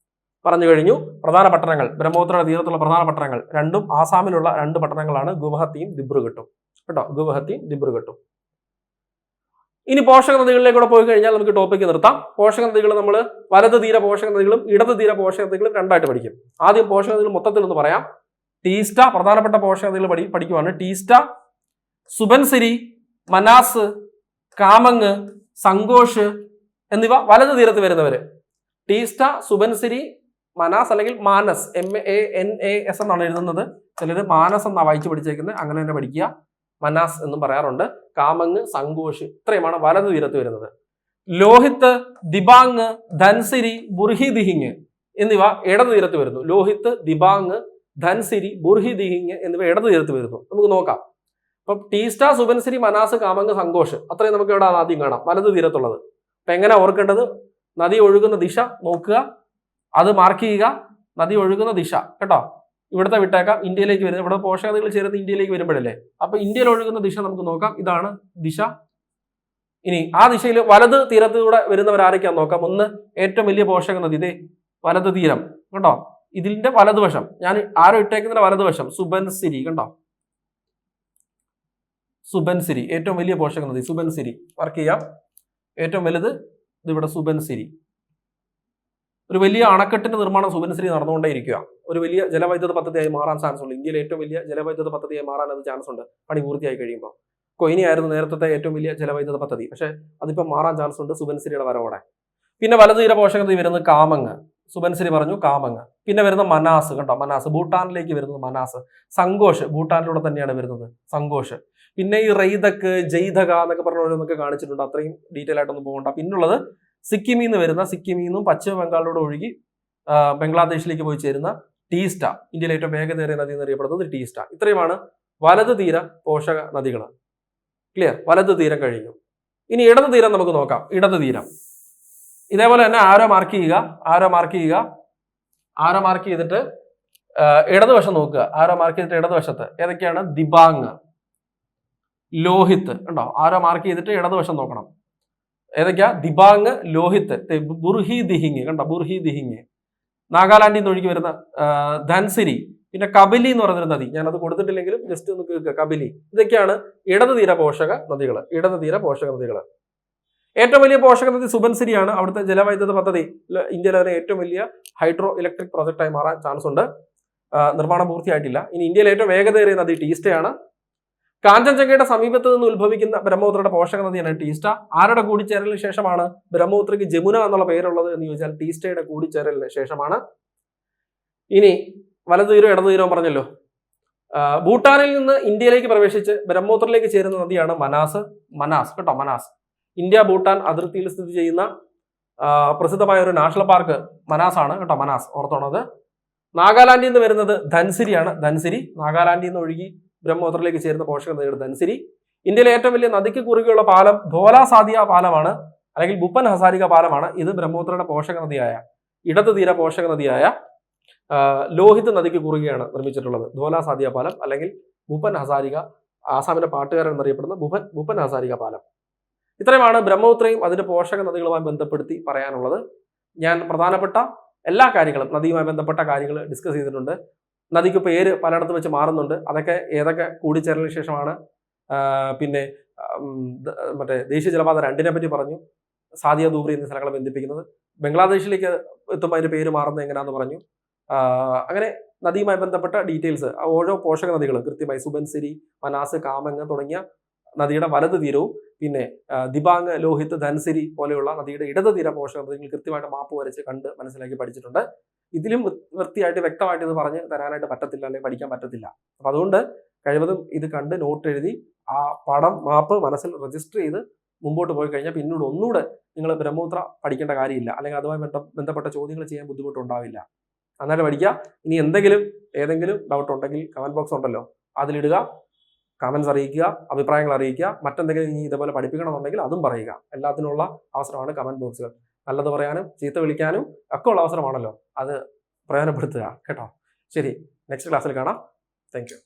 പറഞ്ഞു കഴിഞ്ഞു. പ്രധാന പട്ടണങ്ങൾ, ബ്രഹ്മപുത്രയുടെ തീരത്തുള്ള പ്രധാന പട്ടണങ്ങൾ രണ്ടും ആസാമിലുള്ള 2 പട്ടണങ്ങളാണ്, ഗുവാഹത്തിയും ദിബ്രുഗട്ടും. കേട്ടോ, ഗുവാഹത്തിയും ദിബ്രുഗട്ടും. ഇനി പോഷക നദികളിലേക്കൂടെ പോയി കഴിഞ്ഞാൽ നമുക്ക് ടോപ്പിക്ക് നിർത്താം. പോഷക നദികൾ നമ്മൾ വലത് തീര പോഷക നദികളും ഇടത് തീര പോഷക നദികളും 2ആയിട്ട് പഠിക്കും. ആദ്യം പോഷക നദികൾ മൊത്തത്തിൽ ഒന്ന് പറയാം. ടീസ്റ്റ, പ്രധാനപ്പെട്ട പോഷക നദികൾ പഠിക്കുവാണ്. ടീസ്റ്റ, സുബൻസിരി, മനാസ്, കാമങ്, സങ്കോഷ് എന്നിവ വലത് തീരത്ത് വരുന്നവര്. ടീസ്റ്റ, സുബൻസിരി, മനാസ് അല്ലെങ്കിൽ മാനസ്, MANAS എന്നാണ് എഴുതുന്നത്. ചിലർ മാനസ് എന്നാണ് വായിച്ചു പഠിച്ചേക്കുന്നത്, അങ്ങനെ തന്നെ പഠിക്കുക. മനാസ് എന്നും പറയാറുണ്ട്. കാമങ്, സങ്കോഷ്, ഇത്രയുമാണ് വലത് തീരത്ത് വരുന്നത്. ലോഹിത്ത്, ദിബാങ്, ധൻസിരി, ബുർഹിദിഹിങ് എന്നിവ ഇടത് തീരത്ത് വരുന്നു. ലോഹിത്ത്, ദിബാങ്, ധൻസിരി, ബുർഹിദിഹിങ് എന്നിവ ഇടത് തീരത്ത് വരുന്നു. നമുക്ക് നോക്കാം. അപ്പൊ ടീസ്റ്റ, സുബൻസിരി, മനാസ്, കാമങ്, സങ്കോഷ് അത്രയും നമുക്ക് ഇവിടെ ആദ്യം കാണാം, വലത് തീരത്തുള്ളത്. അപ്പൊ എങ്ങനെ ഓർക്കേണ്ടത്? നദി ഒഴുകുന്ന ദിശ നോക്കുക, അത് മാർക്ക് ചെയ്യുക. നദി ഒഴുകുന്ന ദിശ കേട്ടോ. ഇവിടുത്തെ വിട്ടേക്കാം, ഇന്ത്യയിലേക്ക് വരുന്നത്. ഇവിടെ പോഷക നദികൾ ചേർന്ന് ഇന്ത്യയിലേക്ക് വരുമ്പോഴല്ലേ. അപ്പൊ ഇന്ത്യയിൽ ഒഴുകുന്ന ദിശ നമുക്ക് നോക്കാം. ഇതാണ് ദിശ. ഇനി ആ ദിശയിൽ വലത് തീരത്തൂടെ വരുന്നവരാരൊക്കെയാന്ന് നോക്കാം. ഒന്ന്, ഏറ്റവും വലിയ പോഷക നദി, ഇതേ വലത് തീരം കേട്ടോ. ഇതിന്റെ വലതുവശം ഞാൻ ആരോ ഇട്ടേക്കുന്നതിന്റെ വലതുവശം സുബൻസിരി കണ്ടോ. സുബൻസിരി ഏറ്റവും വലിയ പോഷക നദി, സുബൻസിരി മാർക്ക് ചെയ്യാം. ഏറ്റവും വലുത് ഇതിവിടെ സുബൻസിരി. ഒരു വലിയ അണക്കെട്ടിന്റെ നിർമ്മാണം സുബൻസിരി നടന്നുകൊണ്ടേയിരിക്കുക. ഒരു വലിയ ജലവൈദ്യുത പദ്ധതിയായി മാറാൻ ചാൻസ് ഉണ്ട്. ഇന്ത്യയിലെ ഏറ്റവും വലിയ ജലവൈദ്യുത പദ്ധതിയായി മാറാൻ അത് ചാൻസ് ഉണ്ട്, പണി പൂർത്തിയായി കഴിയുമ്പോൾ. കൊയിനി ആയിരുന്നു നേരത്തെ ഏറ്റവും വലിയ ജലവൈദ്യുത പദ്ധതി, പക്ഷെ അതിപ്പോൾ മാറാൻ ചാൻസ് ഉണ്ട് സുബൻസിരിയുടെ വരവോടെ. പിന്നെ വലതുതീര പോഷക നദി വരുന്നത് കാമങ്, സുബൻസിരി പറഞ്ഞു, കാമങ്. പിന്നെ വരുന്ന മനാസ് കണ്ടോ, മനാസ് ഭൂട്ടാനിലേക്ക് വരുന്നത് മനാസ്. സങ്കോഷ് ഭൂട്ടാനിലൂടെ തന്നെയാണ് വരുന്നത്, സങ്കോഷ്. പിന്നെ ഈ റെയ്തക്ക്, ജയ്തക എന്നൊക്കെ പറഞ്ഞ ഓരോന്നൊക്കെ കാണിച്ചിട്ടുണ്ട്, അത്രയും ഡീറ്റെയിൽ ആയിട്ടൊന്നും പോകണ്ട. പിന്നുള്ളത് സിക്കിമിൽ നിന്ന് വരുന്ന, സിക്കിമിൽ നിന്നും പശ്ചിമ ബംഗാളിലൂടെ ഒഴുകി ബംഗ്ലാദേശിലേക്ക് പോയി ചേരുന്ന ടീസ്റ്റ, ഇന്ത്യയിലെ ഏറ്റവും വേഗതയേറിയ നദി എന്നറിയപ്പെടുന്നത് ടീസ്റ്റ. ഇത്രയുമാണ് വലത് തീര പോഷക നദികൾ. ക്ലിയർ? വലത് തീരം കഴിഞ്ഞു. ഇനി ഇടത് തീരം നമുക്ക് നോക്കാം. ഇടത് തീരം ഇതേപോലെ തന്നെ ആരോ മാർക്ക് ചെയ്യുക, ആരോ മാർക്ക് ചെയ്തിട്ട് ഇടതുവശം നോക്കുക. ആരോ മാർക്ക് ചെയ്തിട്ട് ഇടതുവശത്ത് ഏതൊക്കെയാണ്? ദിബാങ്, ലോഹിത് ഉണ്ടോ? ആരോ മാർക്ക് ചെയ്തിട്ട് ഇടതുവശം നോക്കണം. ഏതൊക്കെയാ? ദിബാങ്, ലോഹിത്, ബുർഹി ദിഹിങ് കണ്ടോ? ബുർഹി ദിഹിങ്. നാഗാലാൻഡിൽ നിന്ന് ഒഴുകി വരുന്ന ധൻസിരി, പിന്നെ കബിലി എന്ന് പറയുന്നൊരു നദി, ഞാനത് കൊടുത്തിട്ടില്ലെങ്കിലും ജസ്റ്റ് ഒന്ന് കേൾക്കുക. കബിലി. ഇതൊക്കെയാണ് ഇടത് തീര പോഷക നദികൾ. ഇടത് തീര പോഷക നദികൾ. ഏറ്റവും വലിയ പോഷക നദി സുബൻസിരിയാണ്. അവിടുത്തെ ജലവൈദ്യുത പദ്ധതി ഇന്ത്യയിലെ തന്നെ ഏറ്റവും വലിയ ഹൈഡ്രോ ഇലക്ട്രിക് പ്രോജക്റ്റായി മാറാൻ ചാൻസ് ഉണ്ട്. നിർമ്മാണം പൂർത്തിയായിട്ടില്ല. ഇനി ഇന്ത്യയിലെ ഏറ്റവും വേഗതയേറിയ നദി ടീസ്റ്റയാണ്. കാഞ്ചൻജംഗയുടെ സമീപത്ത് നിന്ന് ഉത്ഭവിക്കുന്ന ബ്രഹ്മപുത്രയുടെ പോഷക നദിയാണ് ടീസ്റ്റ. ആരുടെ കൂടിച്ചേരലിന് ശേഷമാണ് ബ്രഹ്മപുത്രയ്ക്ക് ജമുന എന്നുള്ള പേരുള്ളത് എന്ന് ചോദിച്ചാൽ ടീസ്റ്റയുടെ കൂടിച്ചേരലിന് ശേഷമാണ്. ഇനി വലതു തീരവും ഇടതു തീരവും പറഞ്ഞല്ലോ. ഭൂട്ടാനിൽ നിന്ന് ഇന്ത്യയിലേക്ക് പ്രവേശിച്ച് ബ്രഹ്മപുത്രയിലേക്ക് ചേരുന്ന നദിയാണ് മനാസ് കേട്ടോ. മനാസ് ഇന്ത്യ ഭൂട്ടാൻ അതിർത്തിയിൽ സ്ഥിതി ചെയ്യുന്ന പ്രസിദ്ധമായ ഒരു നാഷണൽ പാർക്ക് മനാസ് ആണ് കേട്ടോ. മനാസ് ഓർത്തോണത്. നാഗാലാൻഡിൽ നിന്ന് വരുന്നത് ധൻസിരിയാണ്. ധൻസിരി നാഗാലാൻഡിൽ നിന്ന് ഒഴുകി ബ്രഹ്മപുത്രയിലേക്ക് ചേരുന്ന പോഷക നദിയുടെ ധൻസിരി. ഇന്ത്യയിലെ ഏറ്റവും വലിയ നദിക്ക് കുറുകെയുള്ള പാലം ധോല സാദിയ പാലമാണ്, അല്ലെങ്കിൽ ഭൂപൻ ഹസാരിക പാലമാണ്. ഇത് ബ്രഹ്മപുത്രയുടെ പോഷക നദിയായ ഇടത് തീര പോഷക നദിയായ ലോഹിത് നദിക്ക് കുറുകെയാണ് നിർമ്മിച്ചിട്ടുള്ളത്. ധോല സാദിയ പാലം അല്ലെങ്കിൽ ഭൂപൻ ഹസാരിക, ആസാമിന്റെ പാട്ടുകാരൻ എന്നറിയപ്പെടുന്ന ഭൂപൻ ഹസാരിക പാലം. ഇത്രയുമാണ് ബ്രഹ്മപുത്രയും അതിന്റെ പോഷക നദികളുമായി ബന്ധപ്പെടുത്തി പറയാനുള്ളത്. ഞാൻ പ്രധാനപ്പെട്ട എല്ലാ കാര്യങ്ങളും നദിയുമായി ബന്ധപ്പെട്ട കാര്യങ്ങൾ ഡിസ്കസ് ചെയ്തിട്ടുണ്ട്. നദിക്ക് പേര് പലയിടത്ത് വെച്ച് മാറുന്നുണ്ട്. അതൊക്കെ ഏതൊക്കെ കൂടിച്ചേരലിന് ശേഷമാണ്. പിന്നെ മറ്റേ ദേശീയ ജലപാത 2 പറ്റി പറഞ്ഞു. സാദിയ ദൂബ്രി എന്നീ സ്ഥലങ്ങളെ ബന്ധിപ്പിക്കുന്നത്. ബംഗ്ലാദേശിലേക്ക് എത്തുമ്പോൾ അതിന്റെ പേര് മാറുന്നത് എങ്ങനെയാണെന്ന് പറഞ്ഞു. അങ്ങനെ നദിയുമായി ബന്ധപ്പെട്ട ഡീറ്റെയിൽസ് ഓരോ പോഷക നദികൾ കൃത്യമായി സുബൻസിരി, മനാസ്, കാമങ് തുടങ്ങിയ നദിയുടെ വലത് തീരവും പിന്നെ ദിബാങ്, ലോഹിത്, ധൻസിരി പോലെയുള്ള നദിയുടെ ഇടത് തീര പോഷക നദികൾ കൃത്യമായിട്ട് മാപ്പ് വരച്ച് കണ്ട് മനസ്സിലാക്കി പഠിച്ചിട്ടുണ്ട്. ഇതിലും വൃത്തിയായിട്ട് വ്യക്തമായിട്ട് ഇത് പറഞ്ഞ് തരാനായിട്ട് പറ്റത്തില്ല, അല്ലെങ്കിൽ പഠിക്കാൻ പറ്റത്തില്ല. അപ്പൊ അതുകൊണ്ട് കഴിവതും ഇത് കണ്ട് നോട്ട് എഴുതി ആ പടം മാപ്പ് മനസ്സിൽ രജിസ്റ്റർ ചെയ്ത് മുമ്പോട്ട് പോയി കഴിഞ്ഞാൽ പിന്നീട് ഒന്നുകൂടെ നിങ്ങൾ ബ്രഹ്മപുത്ര പഠിക്കേണ്ട കാര്യമില്ല, അല്ലെങ്കിൽ അതുമായി ബന്ധപ്പെട്ട ചോദ്യങ്ങൾ ചെയ്യാൻ ബുദ്ധിമുട്ടുണ്ടാവില്ല. നന്നായിട്ട് പഠിക്കുക. ഇനി ഏതെങ്കിലും ഡൗട്ട് ഉണ്ടെങ്കിൽ കമന്റ് ബോക്സ് ഉണ്ടല്ലോ, അതിലിടുക. കമന്റ്സ് അറിയിക്കുക, അഭിപ്രായങ്ങൾ അറിയിക്കുക. മറ്റെന്തെങ്കിലും ഇനി ഇതുപോലെ പഠിപ്പിക്കണമെന്നുണ്ടെങ്കിൽ അതും പറയുക. എല്ലാത്തിനുള്ള അവസരമാണ് കമന്റ് ബോക്സുകൾ. നല്ലത് പറയാനും ചീത്ത വിളിക്കാനും ഒക്കെ ഉള്ള അവസരമാണല്ലോ, അത് പ്രയോജനപ്പെടുത്തുക കേട്ടോ. ശരി, നെക്സ്റ്റ് ക്ലാസ്സിൽ കാണാം. Thank you.